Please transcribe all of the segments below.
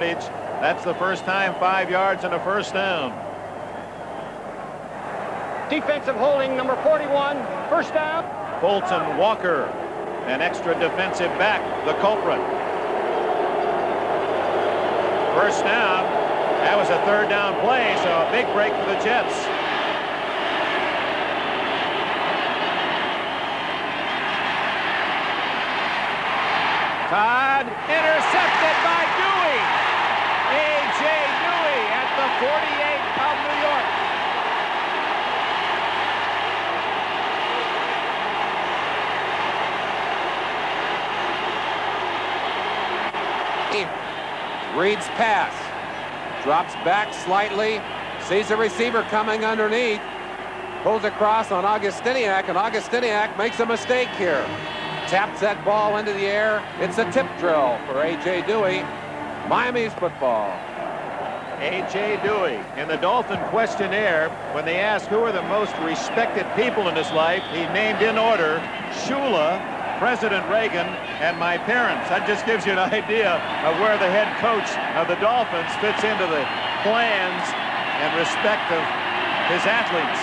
That's the first time 5 yards and a first down. Defensive holding, number 41, first down. Bolton Walker, an extra defensive back, the culprit. First down. That was a third down play, so a big break for the Jets. Todd, intercepted by Dewey. A.J. Dewey at the 48 of New York. Reads pass. Drops back slightly. Sees a receiver coming underneath. Pulls across on Augustiniak, and Augustiniak makes a mistake here. Taps that ball into the air. It's a tip drill for A.J. Dewey. Miami's football. A.J. Dewey. In the Dolphin questionnaire, when they asked who are the most respected people in his life, he named in order Shula, President Reagan, and my parents. That just gives you an idea of where the head coach of the Dolphins fits into the plans and respect of his athletes.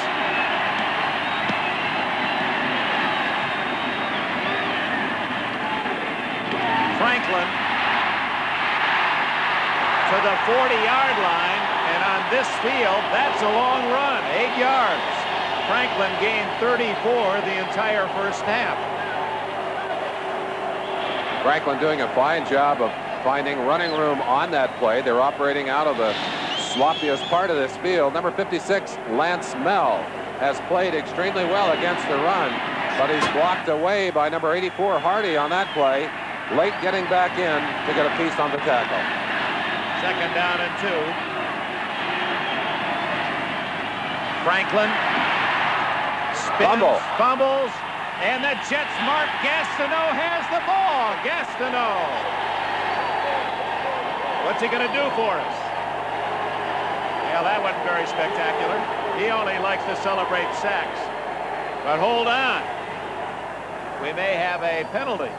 Franklin to the 40-yard line, and on this field, that's a long run, 8 yards. Franklin gained 34 the entire first half. Franklin doing a fine job of finding running room on that play. They're operating out of the sloppiest part of this field. Number 56, Lance Mell, has played extremely well against the run, but he's blocked away by number 84, Hardy, on that play. Late getting back in to get a piece on the tackle. Second down and 2. Franklin spins, fumbles, and the Jets mark Gastineau has the ball. Gastineau. What's he going to do for us? Yeah, that wasn't very spectacular. He only likes to celebrate sacks. But hold on. We may have a penalty.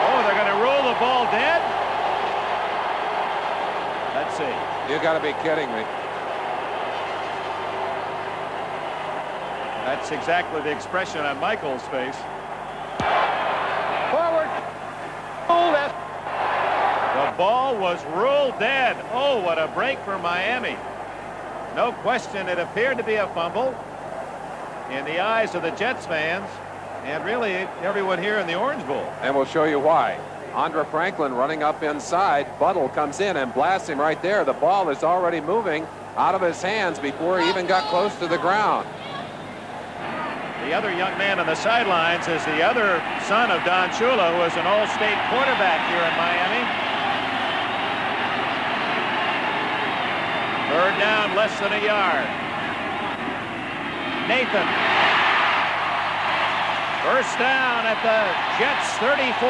Oh, they're going to rule the ball dead? Let's see. You got to be kidding me. That's exactly the expression on Michael's face. Forward. The ball was ruled dead. Oh, what a break for Miami. No question, it appeared to be a fumble in the eyes of the Jets fans and really everyone here in the Orange Bowl. And we'll show you why. Andre Franklin running up inside. Buttle comes in and blasts him right there. The ball is already moving out of his hands before he even got close to the ground. The other young man on the sidelines is the other son of Don Shula, who is an all-state quarterback here in Miami. Third down, less than a yard. Nathan. First down at the Jets 34.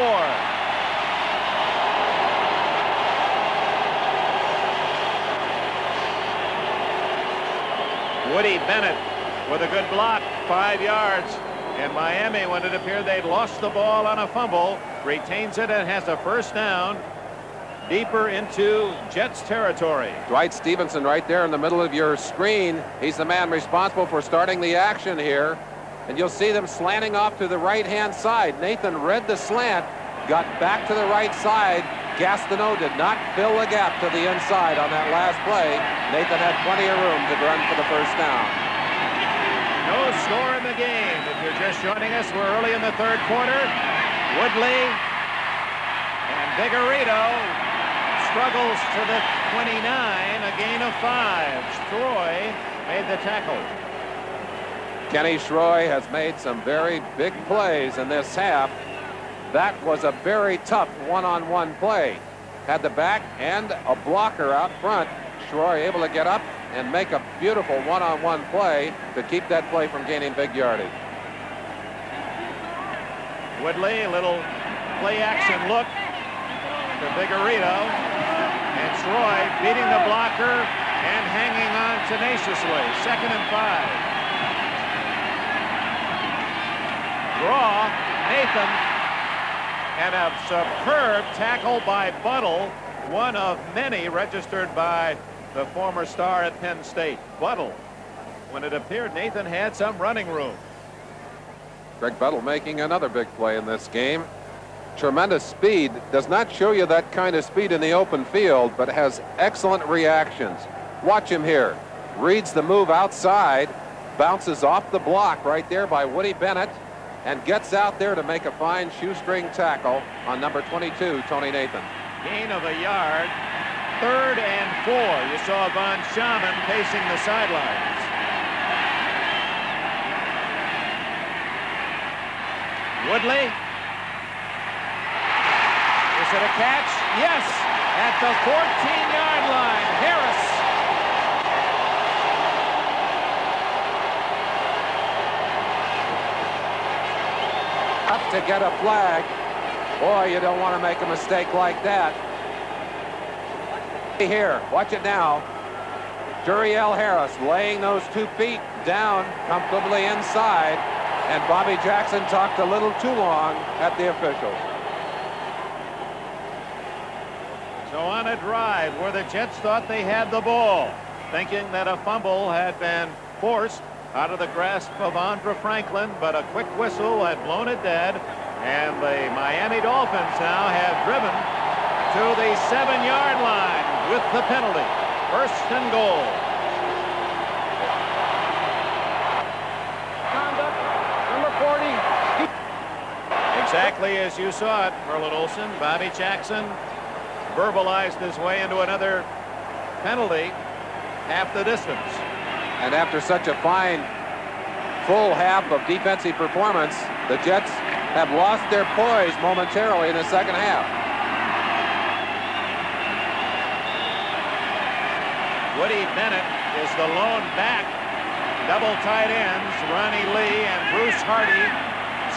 Woody Bennett with a good block, 5 yards. And Miami, when it appeared they'd lost the ball on a fumble, retains it and has a first down deeper into Jets territory. Dwight Stevenson right there in the middle of your screen. He's the man responsible for starting the action here. And you'll see them slanting off to the right-hand side. Nathan read the slant, got back to the right side. Gastineau did not fill the gap to the inside on that last play. Nathan had plenty of room to run for the first down. No score in the game. If you're just joining us, we're early in the third quarter. Woodley and Vigorito struggles to the 29, a gain of 5. Troy made the tackle. Kenny Schroy has made some very big plays in this half. That was a very tough one-on-one play. Had the back and a blocker out front. Schroy able to get up and make a beautiful one-on-one play to keep that play from gaining big yardage. Woodley, a little play-action look to Vigorito. And Troy beating the blocker and hanging on tenaciously. 2nd and 5. Draw, Nathan, And a superb tackle by Buttle, one of many registered by the former star at Penn State. Buttle, when it appeared Nathan had some running room. Greg Buttle making another big play in this game. Tremendous speed. Does not show you that kind of speed in the open field, but has excellent reactions. Watch him here. Reads the move outside, bounces off the block right there by Woody Bennett, and gets out there to make a fine shoestring tackle on number 22, Tony Nathan. Gain of a yard. 3rd and 4. You saw Von Schaman pacing the sidelines. Woodley. Is it a catch? Yes, at the 14-yard line. Harris. Up to get a flag. Boy, you don't want to make a mistake like that. Here, watch it now. Juriel Harris laying those 2 feet down comfortably inside, and Bobby Jackson talked a little too long at the officials. So on a drive where the Jets thought they had the ball, thinking that a fumble had been forced out of the grasp of Andre Franklin, but a quick whistle had blown it dead, and the Miami Dolphins now have driven to the 7-yard line with the penalty. 1st and goal. Conduct, number 40. Exactly as you saw it, Merlin Olsen. Bobby Jackson verbalized his way into another penalty, half the distance. And after such a fine full half of defensive performance, the Jets have lost their poise momentarily in the second half. Woody Bennett is the lone back. Double tight ends, Ronnie Lee and Bruce Hardy.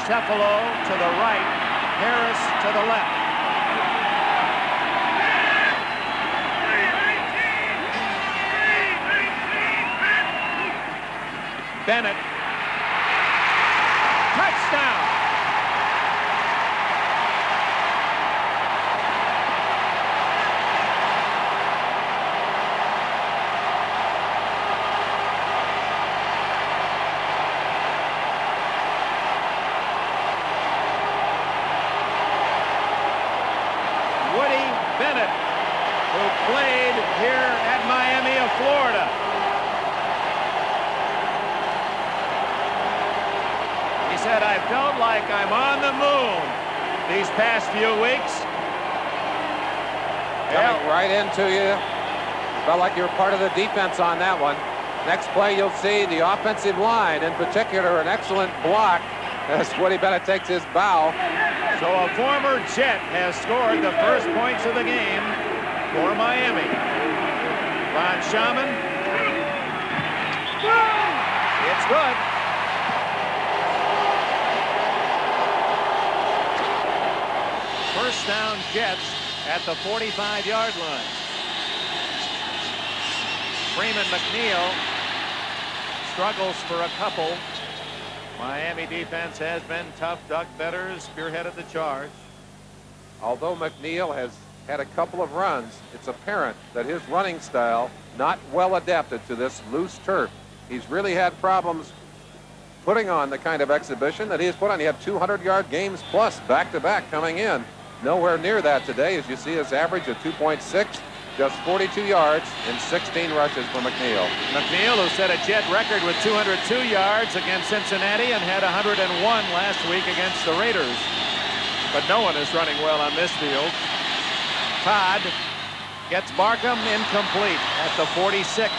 Cephalo to the right, Harris to the left. Bennett. Touchdown. Woody Bennett, who played here at Miami of Florida. He said, I felt like I'm on the moon these past few weeks. Coming right into you. Felt like you were part of the defense on that one. Next play, you'll see the offensive line, in particular, an excellent block as Woody Bennett takes his bow. So a former Jet has scored the first points of the game for Miami. Von Schaman. It's good. First down Jets at the 45-yard line. Freeman McNeil struggles for a couple. Miami defense has been tough. Doug Betters spearheaded the charge. Although McNeil has had a couple of runs, it's apparent that his running style not well adapted to this loose turf. He's really had problems putting on the kind of exhibition that he has put on. He had 200-yard games plus back-to-back coming in. Nowhere near that today, as you see his average of 2.6, just 42 yards in 16 rushes for McNeil. McNeil, who set a Jet record with 202 yards against Cincinnati and had 101 last week against the Raiders. But no one is running well on this field. Todd gets Barkham incomplete at the 46.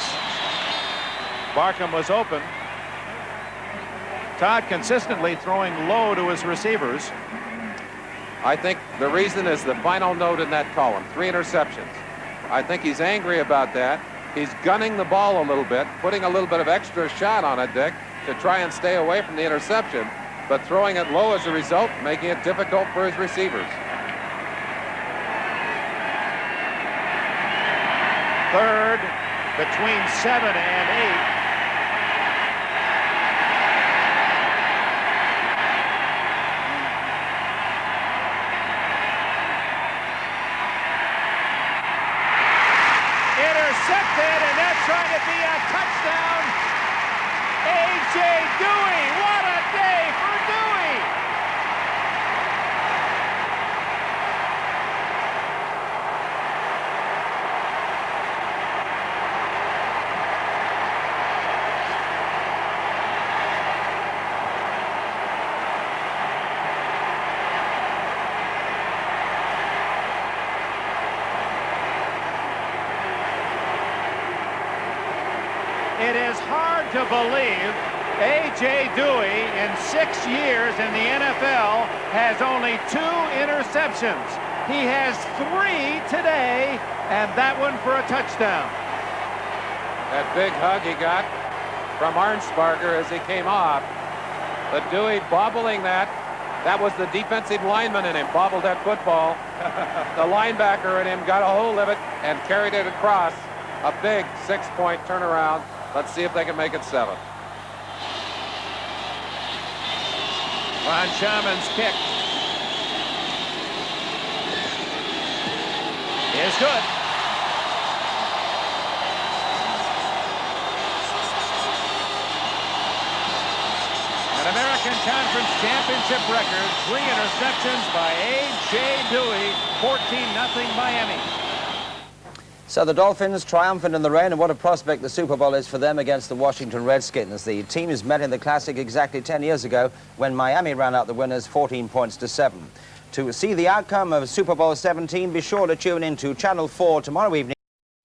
Barkham was open. Todd consistently throwing low to his receivers. I think the reason is the final note in that column, 3 interceptions. I think he's angry about that. He's gunning the ball a little bit, putting a little bit of extra shot on it, Dick, to try and stay away from the interception, but throwing it low as a result, making it difficult for his receivers. Third, between 7 and 8. intercepted, and that's trying to be a touchdown. A.J. Dewey, what a day for Dewey! It is hard to believe A.J. Dewey in 6 years in the NFL has only 2 interceptions. He has 3 today, and that one for a touchdown. That big hug he got from Arnsparger as he came off. But Dewey bobbling that. That was the defensive lineman in him, bobbled that football. The linebacker in him got a hold of it and carried it across. A big 6-point turnaround. Let's see if they can make it 7. Ron Schaumann's kick is good. An American Conference Championship record, 3 interceptions by A.J. Dewey, 14-0 Miami. So the Dolphins triumphant in the rain, and what a prospect the Super Bowl is for them against the Washington Redskins. The teams met in the Classic exactly 10 years ago when Miami ran out the winners 14 points to 7. To see the outcome of Super Bowl 17, be sure to tune in to Channel 4 tomorrow evening.